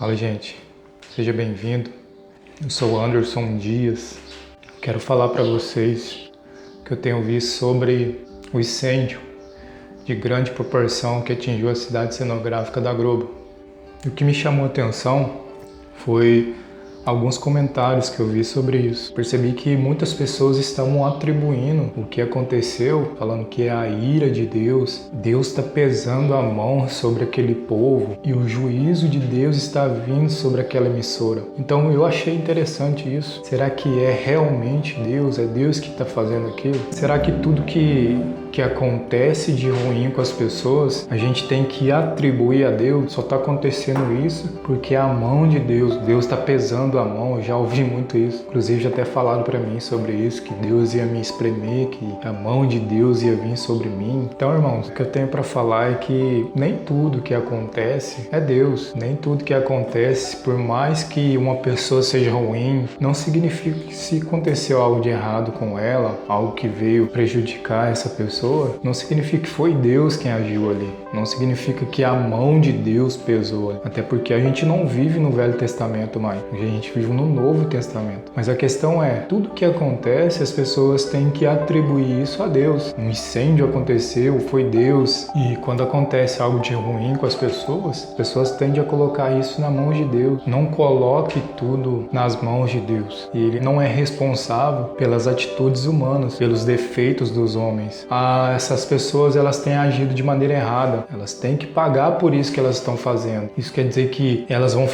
Fala, gente, seja bem-vindo. Eu sou o Anderson Dias. Quero falar para vocês que eu tenho visto sobre o incêndio de grande proporção que atingiu a cidade cenográfica da Globo. E o que me chamou a atenção foi alguns comentários que eu vi sobre isso. Percebi que muitas pessoas estavam atribuindo o que aconteceu, falando que é a ira de Deus. Deus está pesando a mão sobre aquele povo e o juízo de Deus está vindo sobre aquela emissora. Então eu achei interessante isso. Será que é realmente Deus? É Deus que está fazendo aquilo? Será que tudo que acontece de ruim com as pessoas, a gente tem que atribuir a Deus? Só está acontecendo isso porque é a mão de Deus. Deus está pesando a mão. Eu já ouvi muito isso. Inclusive já até falaram para mim sobre isso, que Deus ia me espremer, que a mão de Deus ia vir sobre mim. Então, irmãos, o que eu tenho para falar é que nem tudo que acontece é Deus. Nem tudo que acontece, por mais que uma pessoa seja ruim, não significa que se aconteceu algo de errado com ela, algo que veio prejudicar essa pessoa, não significa que foi Deus quem agiu ali. Não significa que a mão de Deus pesou ali. Até porque a gente não vive no Velho Testamento mais. A gente vive no Novo Testamento. Mas a questão é, tudo que acontece, as pessoas têm que atribuir isso a Deus. Um incêndio aconteceu, foi Deus. E quando acontece algo de ruim com as pessoas tendem a colocar isso na mão de Deus. Não coloque tudo nas mãos de Deus. E Ele não é responsável pelas atitudes humanas, pelos defeitos dos homens. Essas pessoas, elas têm agido de maneira errada. Elas têm que pagar por isso que elas estão fazendo. Isso quer dizer que elas vão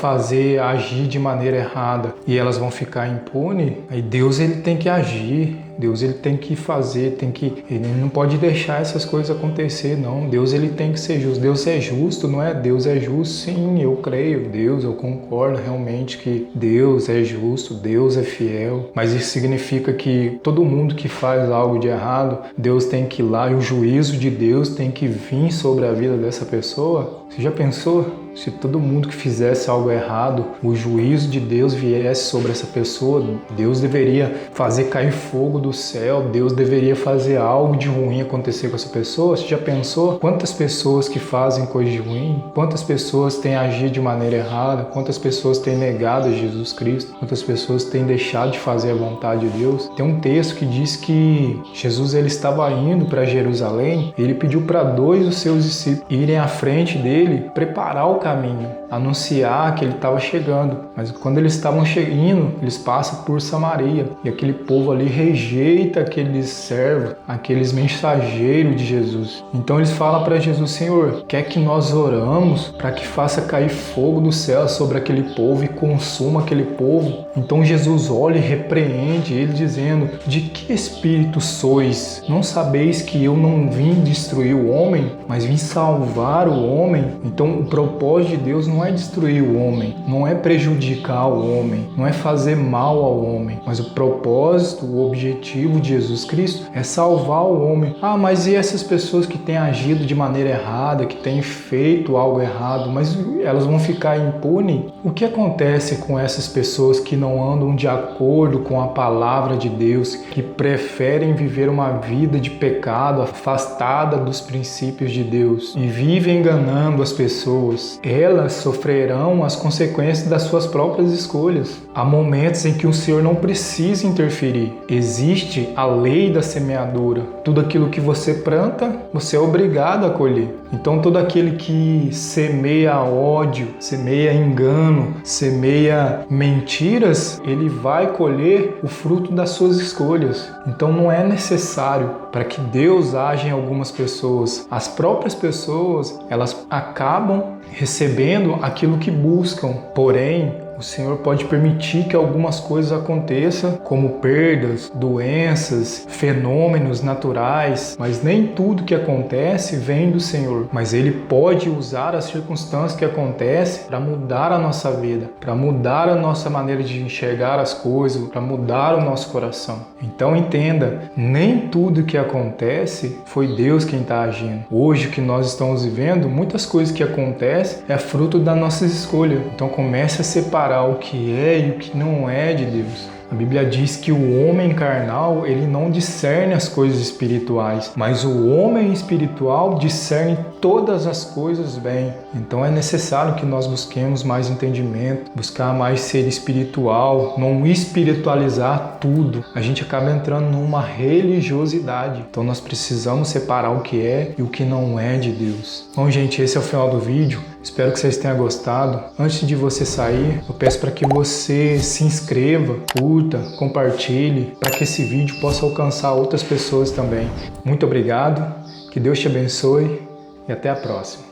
agir de maneira errada e elas vão ficar impunes. Aí Deus, ele tem que agir. Deus, ele tem que fazer, ele não pode deixar essas coisas acontecer, não. Deus, ele tem que ser justo. Deus é justo, não é? Deus é justo, sim, eu creio. Deus, eu concordo realmente que Deus é justo, Deus é fiel. Mas isso significa que todo mundo que faz algo de errado, Deus tem que ir lá e o juízo de Deus tem que vir sobre a vida dessa pessoa? Você já pensou? Se todo mundo que fizesse algo errado, o juízo de Deus viesse sobre essa pessoa, Deus deveria fazer cair fogo do céu, Deus deveria fazer algo de ruim acontecer com essa pessoa. Você já pensou quantas pessoas que fazem coisa de ruim? Quantas pessoas têm agido de maneira errada? Quantas pessoas têm negado a Jesus Cristo? Quantas pessoas têm deixado de fazer a vontade de Deus? Tem um texto que diz que Jesus, ele estava indo para Jerusalém e ele pediu para 2 dos seus discípulos irem à frente dele, preparar o caminho, anunciar que ele estava chegando. Mas quando eles estavam indo, eles passam por Samaria e aquele povo ali rejeita aqueles servos, aqueles mensageiros de Jesus. Então eles falam para Jesus: Senhor, quer que nós oramos para que faça cair fogo do céu sobre aquele povo e consuma aquele povo? Então Jesus olha e repreende ele, dizendo: de que espírito sois? Não sabeis que eu não vim destruir o homem, mas vim salvar o homem? Então o propósito de Deus não é destruir o homem, não é prejudicar o homem, não é fazer mal ao homem, mas o propósito, o objetivo de Jesus Cristo é salvar o homem. Mas e essas pessoas que têm agido de maneira errada, que têm feito algo errado, mas elas vão ficar impunes? O que acontece com essas pessoas que não andam de acordo com a palavra de Deus, que preferem viver uma vida de pecado, afastada dos princípios de Deus e vivem enganando as pessoas? Elas sofrerão as consequências das suas próprias escolhas. Há momentos em que o Senhor não precisa interferir. Existe a lei da semeadura. Tudo aquilo que você planta, você é obrigado a colher. Então todo aquele que semeia ódio, semeia engano, semeia mentiras, ele vai colher o fruto das suas escolhas. Então não é necessário para que Deus age em algumas pessoas. As próprias pessoas, elas acabam recebendo aquilo que buscam. Porém, o Senhor pode permitir que algumas coisas aconteçam, como perdas, doenças, fenômenos naturais, mas nem tudo que acontece vem do Senhor. Mas Ele pode usar as circunstâncias que acontecem para mudar a nossa vida, para mudar a nossa maneira de enxergar as coisas, para mudar o nosso coração. Então entenda, nem tudo que acontece foi Deus quem está agindo. Hoje, o que nós estamos vivendo, muitas coisas que acontecem é fruto das nossas escolhas. Então comece a separar o que é e o que não é de Deus. A Bíblia diz que o homem carnal, ele não discerne as coisas espirituais, mas o homem espiritual discerne todas as coisas bem. Então é necessário que nós busquemos mais entendimento, buscar mais ser espiritual, não espiritualizar tudo. A gente acaba entrando numa religiosidade. Então nós precisamos separar o que é e o que não é de Deus. Bom, gente, esse é o final do vídeo. Espero que vocês tenham gostado. Antes de você sair, eu peço para que você se inscreva, curta, compartilhe, para que esse vídeo possa alcançar outras pessoas também. Muito obrigado, que Deus te abençoe e até a próxima.